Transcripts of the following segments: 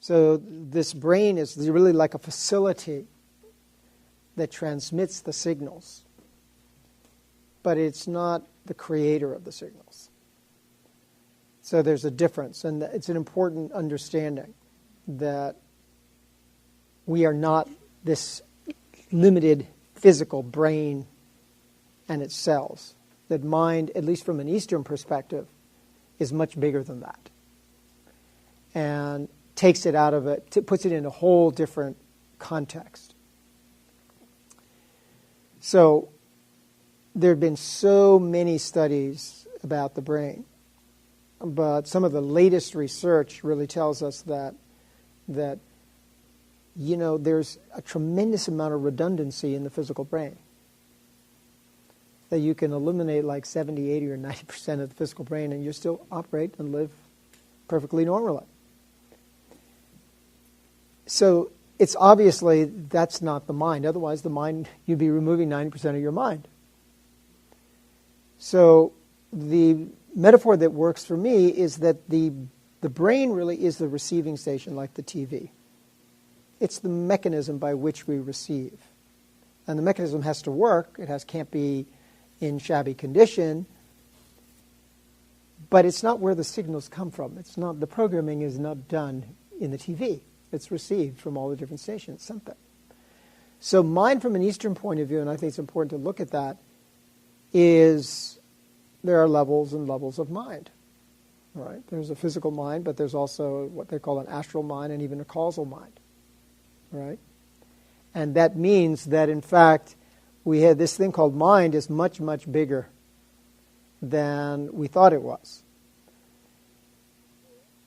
So this brain is really like a facility that transmits the signals, but it's not the creator of the signals. So there's a difference, and it's an important understanding that we are not this limited physical brain and its cells. That mind, at least from an Eastern perspective, is much bigger than that. And takes it out of it, puts it in a whole different context. So there have been so many studies about the brain, but some of the latest research really tells us that there's a tremendous amount of redundancy in the physical brain. That you can eliminate like 70, 80, or 90% of the physical brain and you still operate and live perfectly normally. So it's obviously that's not the mind. Otherwise, the mind, you'd be removing 90% of your mind. So the metaphor that works for me is that the brain really is the receiving station, like the TV. It's the mechanism by which we receive. And the mechanism has to work. Can't be in shabby condition. But it's not where the signals come from. It's not, the programming is not done in the TV. It's received from all the different stations, something. So mind from an Eastern point of view, and I think it's important to look at that, is there are levels and levels of mind. Right? There's a physical mind, but there's also what they call an astral mind and even a causal mind. Right? And that means that, in fact, we had this thing called mind is much, much bigger than we thought it was.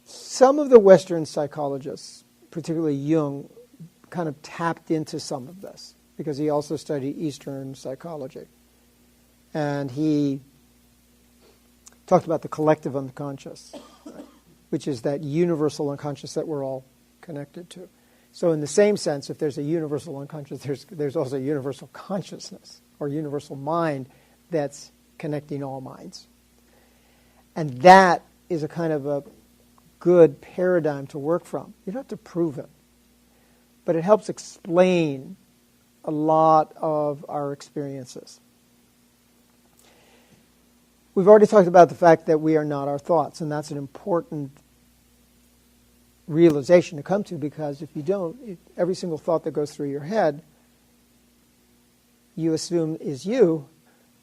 Some of the Western psychologists, particularly Jung, kind of tapped into some of this because he also studied Eastern psychology. And he talked about the collective unconscious, right, which is that universal unconscious that we're all connected to. So in the same sense, if there's a universal unconscious, there's also a universal consciousness or universal mind that's connecting all minds. And that is a kind of a good paradigm to work from. You don't have to prove it, but it helps explain a lot of our experiences. We've already talked about the fact that we are not our thoughts, and that's an important realization to come to, because if you don't, every single thought that goes through your head, you assume is you,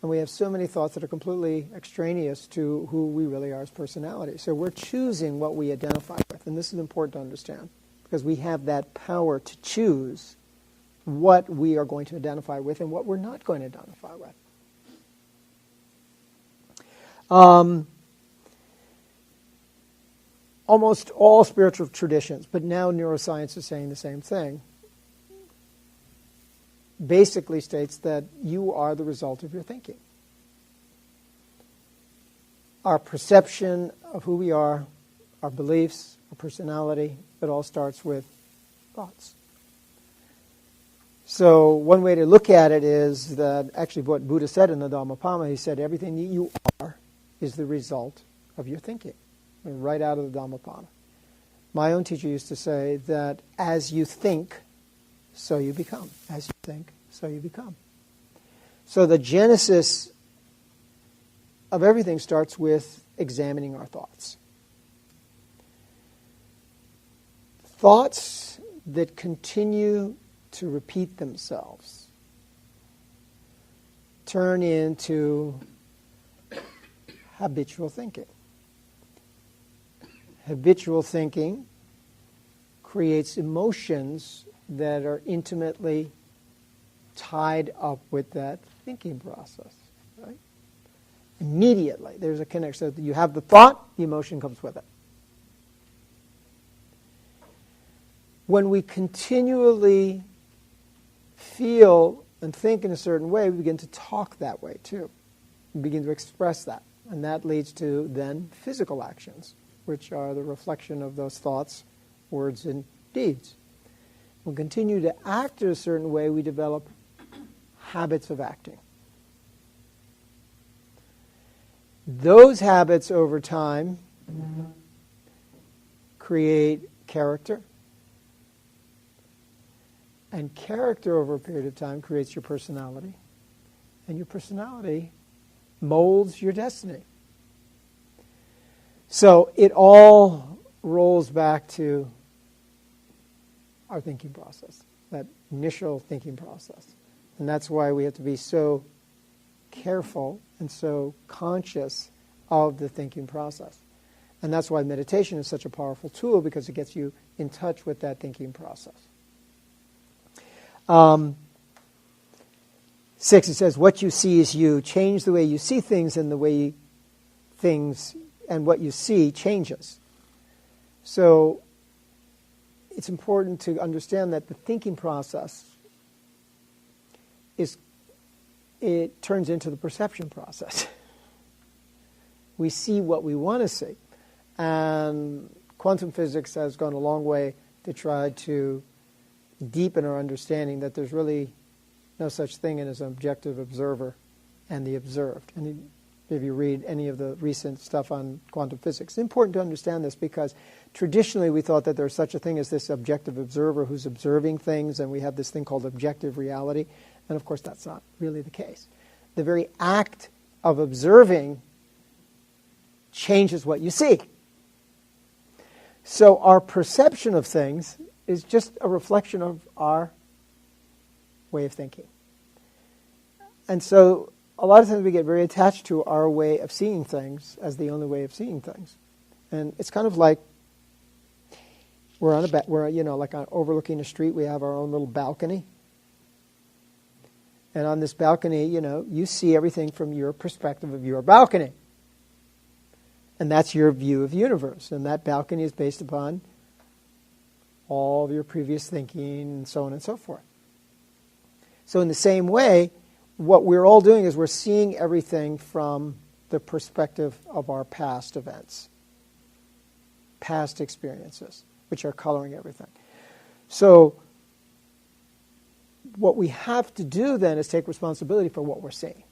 and we have so many thoughts that are completely extraneous to who we really are as personality. So we're choosing what we identify with, and this is important to understand, because we have that power to choose what we are going to identify with and what we're not going to identify with. Almost all spiritual traditions, but now neuroscience is saying the same thing, basically states that you are the result of your thinking. Our perception of who we are, our beliefs, our personality, it all starts with thoughts. So one way to look at it is that actually what Buddha said in the Dhammapama, he said everything that you are is the result of your thinking. Right out of the Dhammapana. My own teacher used to say that as you think, so you become. As you think, so you become. So the genesis of everything starts with examining our thoughts. Thoughts that continue to repeat themselves turn into habitual thinking. Habitual thinking creates emotions that are intimately tied up with that thinking process. Right? Immediately, there's a connection. So you have the thought, the emotion comes with it. When we continually feel and think in a certain way, we begin to talk that way too. We begin to express that. And that leads to then physical actions, which are the reflection of those thoughts, words, and deeds. When we continue to act in a certain way, we develop habits of acting. Those habits over time create character, And character over a period of time creates your personality. And your personality molds your destiny. So it all rolls back to our thinking process, that initial thinking process. And that's why we have to be so careful and so conscious of the thinking process. And that's why meditation is such a powerful tool, because it gets you in touch with that thinking process. 6, it says, what you see is you. Change the way you see things, and the way things and what you see changes. So it's important to understand that the thinking process it turns into the perception process. We see what we want to see. And quantum physics has gone a long way to try to deepen our understanding that there's really no such thing as an objective observer and the observed. And if you read any of the recent stuff on quantum physics, it's important to understand this, because traditionally we thought that there's such a thing as this objective observer who's observing things, and we have this thing called objective reality. And of course that's not really the case. The very act of observing changes what you see. So our perception of things is just a reflection of our way of thinking. And so a lot of times we get very attached to our way of seeing things as the only way of seeing things. And it's kind of like we're overlooking a street, we have our own little balcony. And on this balcony, you see everything from your perspective of your balcony. And that's your view of the universe. And that balcony is based upon all of your previous thinking and so on and so forth. So in the same way, what we're all doing is we're seeing everything from the perspective of our past events, past experiences, which are coloring everything. So what we have to do then is take responsibility for what we're seeing.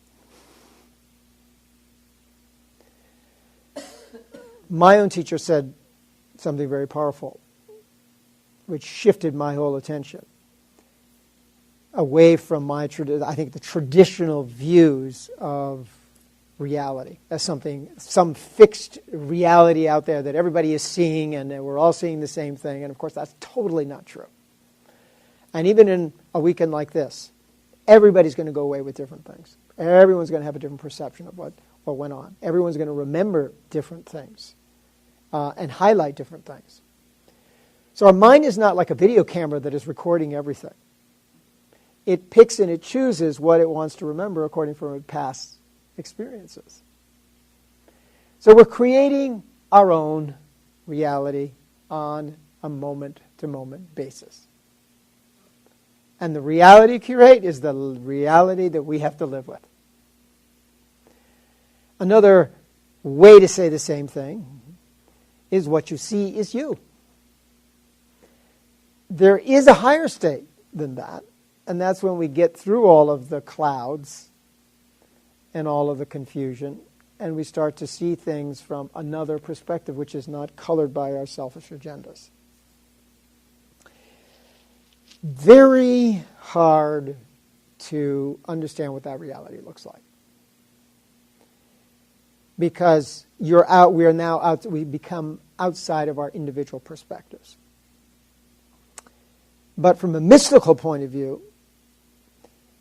My own teacher said something very powerful, which shifted my whole attention away from the traditional views of reality as some fixed reality out there that everybody is seeing, and that we're all seeing the same thing. And of course, that's totally not true. And even in a weekend like this, everybody's going to go away with different things. Everyone's going to have a different perception of what went on. Everyone's going to remember different things and highlight different things. So our mind is not like a video camera that is recording everything. It picks and it chooses what it wants to remember according to past experiences. So we're creating our own reality on a moment-to-moment basis. And the reality you create is the reality that we have to live with. Another way to say the same thing is what you see is you. There is a higher state than that, and that's when we get through all of the clouds and all of the confusion, and we start to see things from another perspective, which is not colored by our selfish agendas. Very hard to understand what that reality looks like. Because we become outside of our individual perspectives. But from a mystical point of view,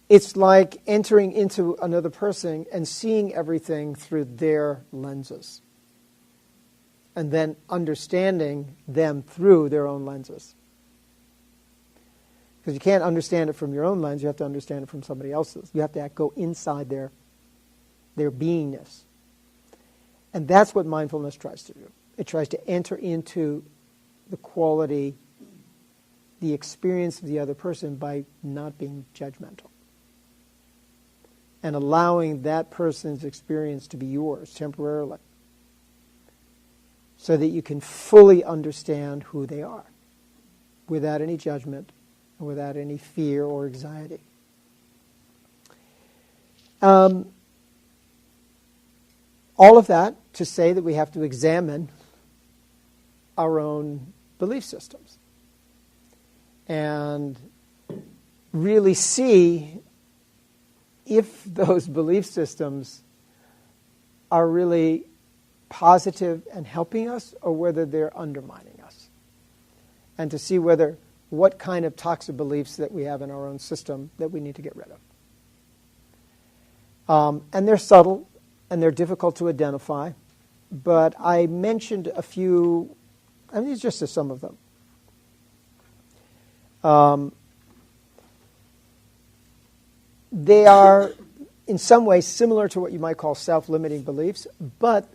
it's like entering into another person and seeing everything through their lenses. And then understanding them through their own lenses. Because you can't understand it from your own lens, you have to understand it from somebody else's. You have to go inside their beingness. And that's what mindfulness tries to do. It tries to enter into the quality, the experience of the other person by not being judgmental. And allowing that person's experience to be yours temporarily. So that you can fully understand who they are. Without any judgment, and without any fear or anxiety. All of that to say that we have to examine our own belief systems. And really see if those belief systems are really positive and helping us or whether they're undermining us. And to see what kind of toxic beliefs that we have in our own system that we need to get rid of. And they're subtle and they're difficult to identify, but I mentioned a few, these are just some of them. They are in some ways similar to what you might call self-limiting beliefs, but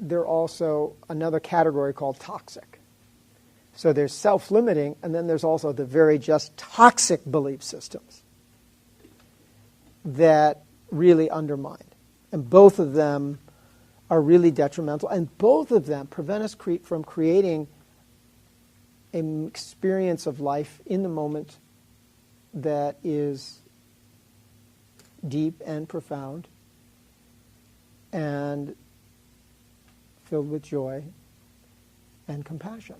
they're also another category called toxic. So there's self-limiting, and then there's also the very just toxic belief systems that really undermine. And both of them are really detrimental, and both of them prevent us from creating an experience of life in the moment that is deep and profound and filled with joy and compassion.